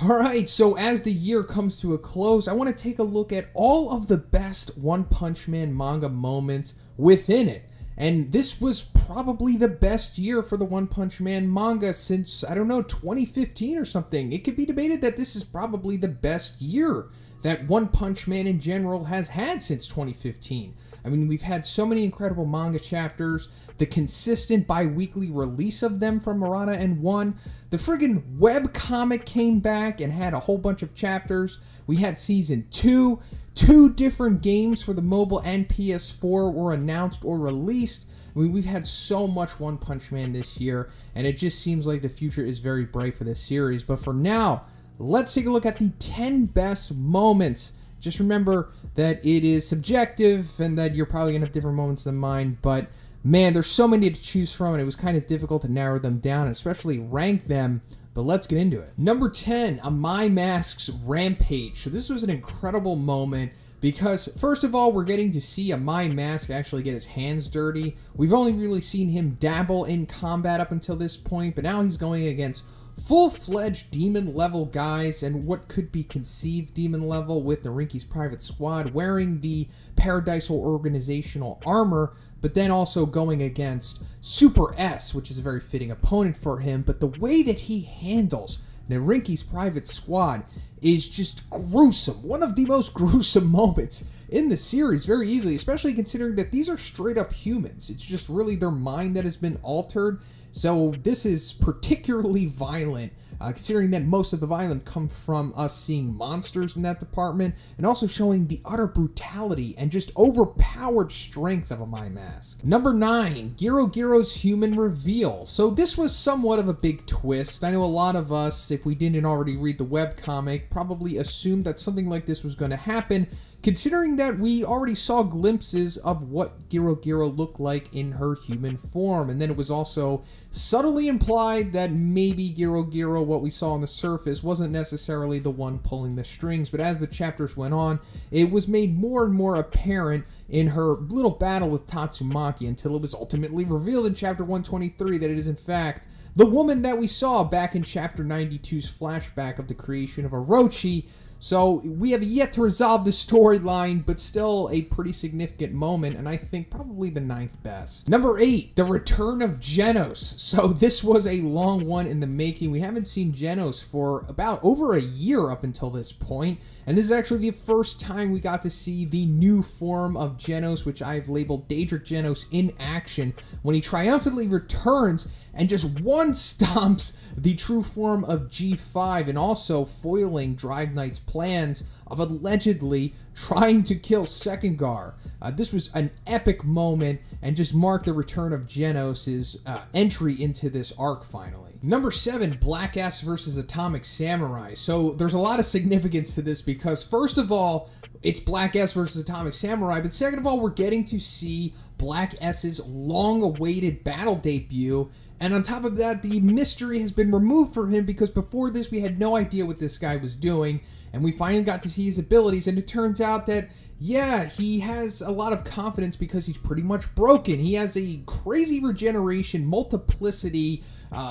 Alright, so as the year comes to a close, I want to take a look at all of the best One Punch Man manga moments within it. And this was probably the best year for the One Punch Man manga since, I don't know, 2015 or something. It could be debated that this is probably the best year that One Punch Man in general has had since 2015. I mean, we've had so many incredible manga chapters, the consistent bi-weekly release of them from Murata and One, the friggin' webcomic came back and had a whole bunch of chapters, we had Season 2, 2 different games for the mobile and PS4 were announced or released. I mean, we've had so much One Punch Man this year, and it just seems like the future is very bright for this series. But for now, let's take a look at the 10 best moments. Just remember that it is subjective and that you're probably going to have different moments than mine, but man, there's so many to choose from, and it was kind of difficult to narrow them down and especially rank them, but let's get into it. Number 10, a My Mask's Rampage. So this was an incredible moment because, first of all, we're getting to see a My Mask actually get his hands dirty. We've only really seen him dabble in combat up until this point, but now he's going against full-fledged demon level guys and what could be conceived demon level with the Rinky's private squad wearing the Paradisal organizational armor, but then also going against Super S, which is a very fitting opponent for him. But the way that he handles Narinki's private squad is just gruesome. One of the most gruesome moments in the series, very easily, especially considering that these are straight up humans. It's just really their mind that has been altered. So this is particularly violent, considering that most of the violence comes from us seeing monsters in that department, and also showing the utter brutality and just overpowered strength of a My Mask. Number 9, Giro Giro's human reveal. So this was somewhat of a big twist. I know a lot of us, if we didn't already read the webcomic, probably assumed that something like this was going to happen, considering that we already saw glimpses of what Giro Giro looked like in her human form. And then it was also subtly implied that maybe Giro Giro, what we saw on the surface, wasn't necessarily the one pulling the strings. But as the chapters went on, it was made more and more apparent in her little battle with Tatsumaki until it was ultimately revealed in chapter 123 that it is in fact the woman that we saw back in chapter 92's flashback of the creation of Orochi. So we have yet to resolve the storyline, but still a pretty significant moment, and I think probably the 9th best. Number 8, the return of Genos. So this was a long one in the making. We haven't seen Genos for about over a year up until this point, and this is actually the first time we got to see the new form of Genos, which I've labeled Daedric Genos, in action, when he triumphantly returns and just one-stomps the true form of G5, and also foiling Drive Knight's plans of allegedly trying to kill Sekigahara. This was an epic moment and just marked the return of Genos' entry into this arc finally. Number 7, Black S versus Atomic Samurai. So there's a lot of significance to this because, first of all, it's Black S versus Atomic Samurai, but second of all, we're getting to see Black S's long-awaited battle debut. And on top of that, the mystery has been removed from him because before this, we had no idea what this guy was doing. And we finally got to see his abilities. And it turns out that, yeah, he has a lot of confidence because he's pretty much broken. He has a crazy regeneration, multiplicity,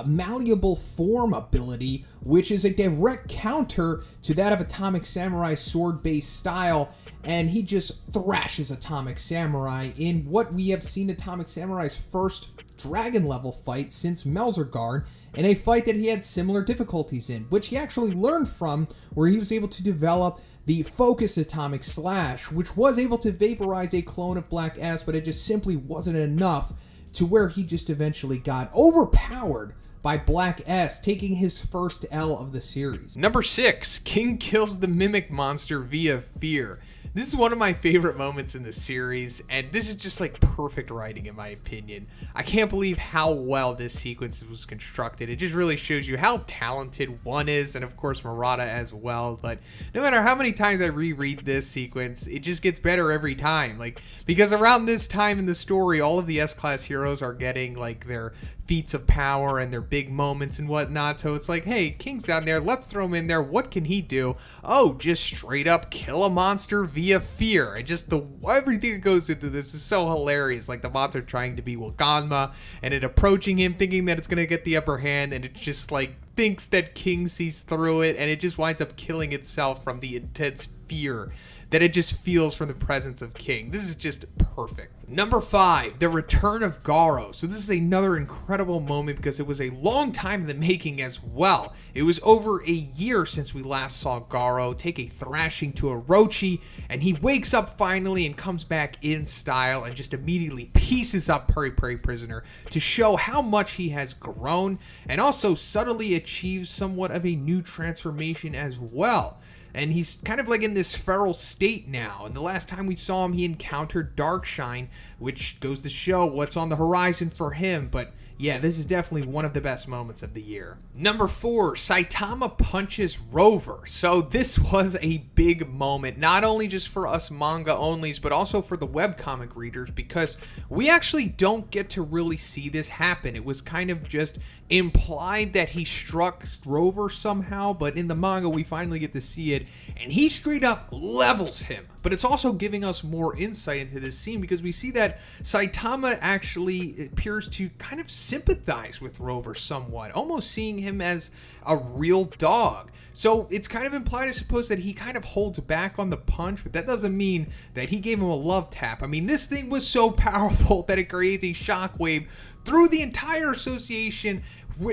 malleable form ability, which is a direct counter to that of Atomic Samurai's sword-based style. And he just thrashes Atomic Samurai in what we have seen Atomic Samurai's first dragon level fight since Melzergarn, in a fight that he had similar difficulties in, which he actually learned from, where he was able to develop the Focus Atomic Slash, which was able to vaporize a clone of Black S, but it just simply wasn't enough, to where he just eventually got overpowered by Black S, taking his first L of the series. Number 6, King kills the Mimic Monster via fear. This is one of my favorite moments in the series, and this is just like perfect writing in my opinion. I can't believe how well this sequence was constructed. It just really shows you how talented One is, and of course Murata as well. But no matter how many times I reread this sequence, it just gets better every time. Like, because around this time in the story, all of the S-Class heroes are getting like their feats of power and their big moments and whatnot. So it's like, hey, King's down there, let's throw him in there. What can he do? Oh, just straight up kill a monster via fear. And just everything that goes into this is so hilarious. Like the monster trying to be Waganma and it approaching him thinking that it's going to get the upper hand, and it's just like thinks that King sees through it, and it just winds up killing itself from the intense fear that it just feels from the presence of King. This is just perfect. Number 5, the return of Garo. So this is another incredible moment because it was a long time in the making as well. It was over a year since we last saw Garo take a thrashing to Orochi, and he wakes up finally and comes back in style and just immediately pieces up Puri Puri Prisoner to show how much he has grown, and also subtly achieves somewhat of a new transformation as well. And he's kind of like in this feral state now. And the last time we saw him, he encountered Darkshine, which goes to show what's on the horizon for him. But yeah, this is definitely one of the best moments of the year. Number 4, Saitama punches Rover. So this was a big moment, not only just for us manga onlys, but also for the webcomic readers, because we actually don't get to really see this happen. It was kind of just implied that he struck Rover somehow, but in the manga we finally get to see it, and he straight up levels him. But it's also giving us more insight into this scene because we see that Saitama actually appears to kind of sympathize with Rover somewhat, almost seeing him as a real dog. So it's kind of implied, I suppose, that he kind of holds back on the punch, but that doesn't mean that he gave him a love tap. I mean, this thing was so powerful that it creates a shockwave through the entire association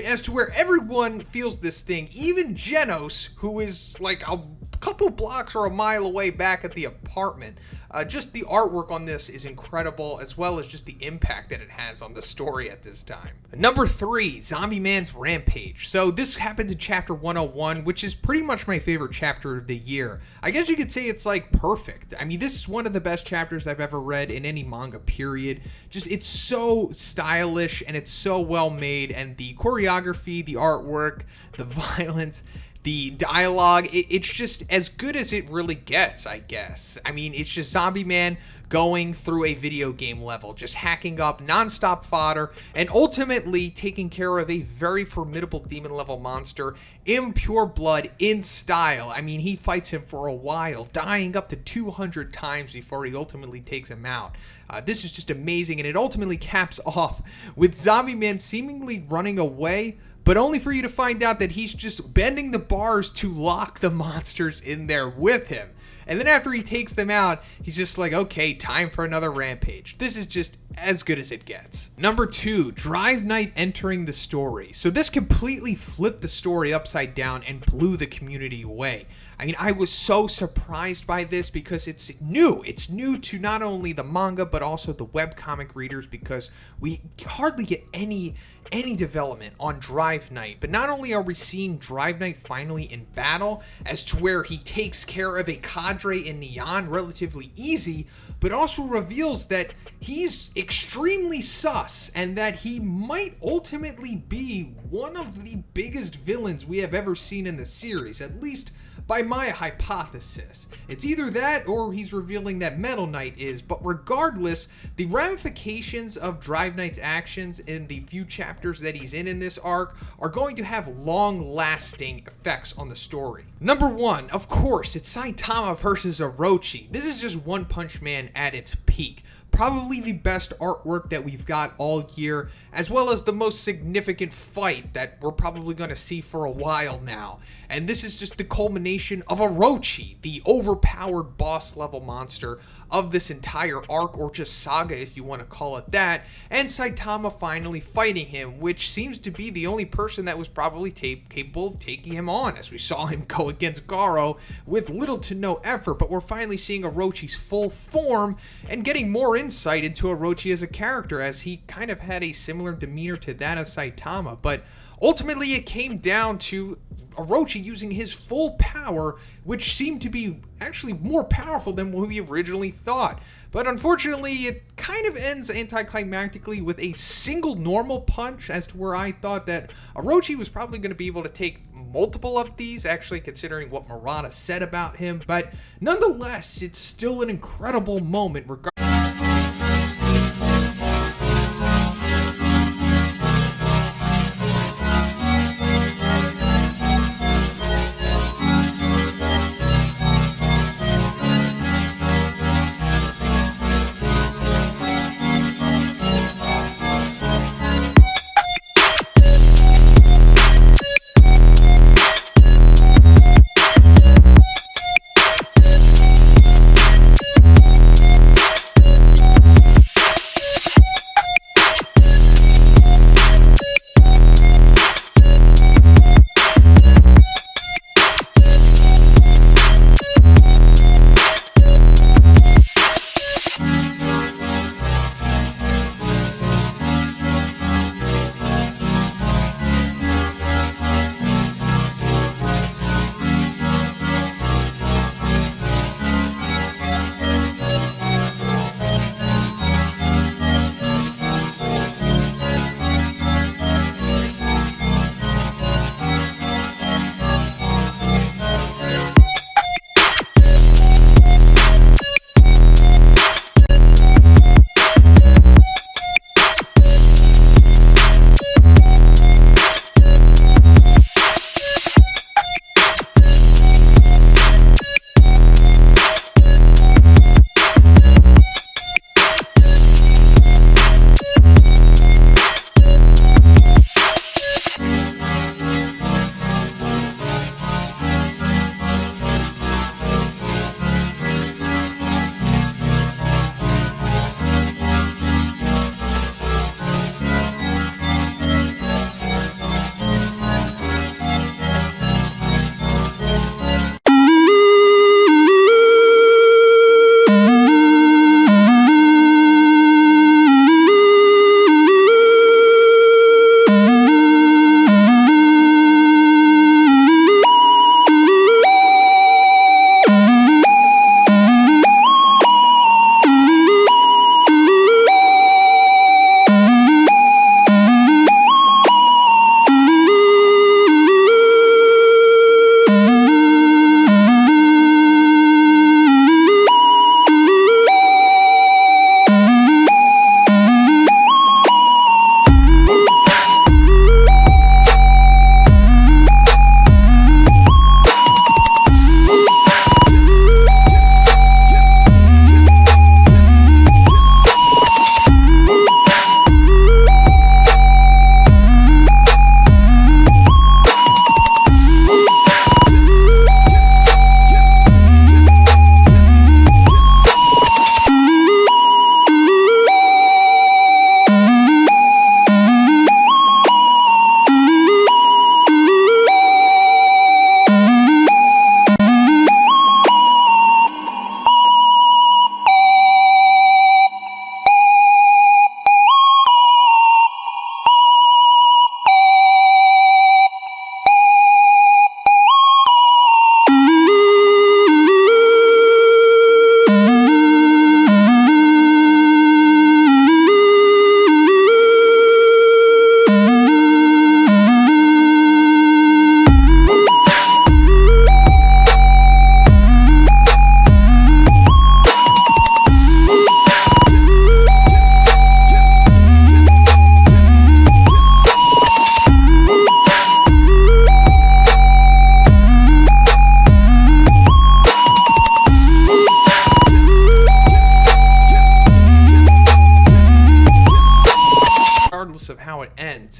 as to where everyone feels this thing. Even Genos, who is like a couple blocks or a mile away back at the apartment. Just the artwork on this is incredible, as well as just the impact that it has on the story at this time. Number 3, Zombie Man's Rampage. So this happens in chapter 101, which is pretty much my favorite chapter of the year. I guess you could say it's like perfect. I mean, this is one of the best chapters I've ever read in any manga, period. Just, it's so stylish and it's so well made, and the choreography, the artwork, the violence, the dialogue, it's just as good as it really gets, I guess. I mean, it's just Zombie Man going through a video game level, just hacking up nonstop fodder, and ultimately taking care of a very formidable demon level monster in pure blood, in style. I mean, he fights him for a while, dying up to 200 times before he ultimately takes him out. This is just amazing, and it ultimately caps off with Zombie Man seemingly running away, but only for you to find out that he's just bending the bars to lock the monsters in there with him. And then after he takes them out, he's just like, okay, time for another rampage. This is just as good as it gets. Number 2, Drive Night entering the story. So this completely flipped the story upside down and blew the community away. I mean, I was so surprised by this because it's new. It's new to not only the manga, but also the webcomic readers, because we hardly get any development on Drive Night. But not only are we seeing Drive Night finally in battle, as to where he takes care of a cadre in Neon relatively easy, but also reveals that he's extremely sus, and that he might ultimately be one of the biggest villains we have ever seen in the series, at least by my hypothesis. It's either that or he's revealing that Metal Knight is, but regardless, the ramifications of Drive Knight's actions in the few chapters that he's in this arc are going to have long-lasting effects on the story. Number 1, of course, it's Saitama versus Orochi. This is just One Punch Man at its peak. Probably the best artwork that we've got all year, as well as the most significant fight that we're probably going to see for a while now. And this is just the culmination of Orochi, the overpowered boss level monster of this entire arc, or just saga if you want to call it that, and Saitama finally fighting him, which seems to be the only person that was probably capable of taking him on, as we saw him go against Garo with little to no effort. But we're finally seeing Orochi's full form and getting more insight into Orochi as a character, as he kind of had a similar demeanor to that of Saitama. But ultimately it came down to Orochi using his full power, which seemed to be actually more powerful than what we originally thought. But unfortunately, it kind of ends anticlimactically with a single normal punch, as to where I thought that Orochi was probably going to be able to take multiple of these, actually considering what Murata said about him. But nonetheless, it's still an incredible moment regardless.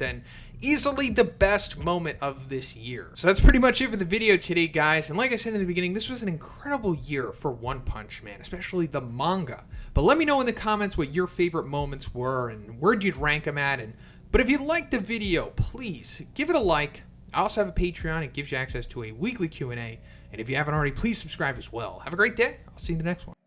moments and easily the best moment of this year. So that's pretty much it for the video today, guys. And like I said in the beginning, this was an incredible year for One Punch Man, especially the manga. But let me know in the comments what your favorite moments were and where you'd rank them at. But if you liked the video, please give it a like. I also have a Patreon. It gives you access to a weekly Q&A. And if you haven't already, please subscribe as well. Have a great day. I'll see you in the next one.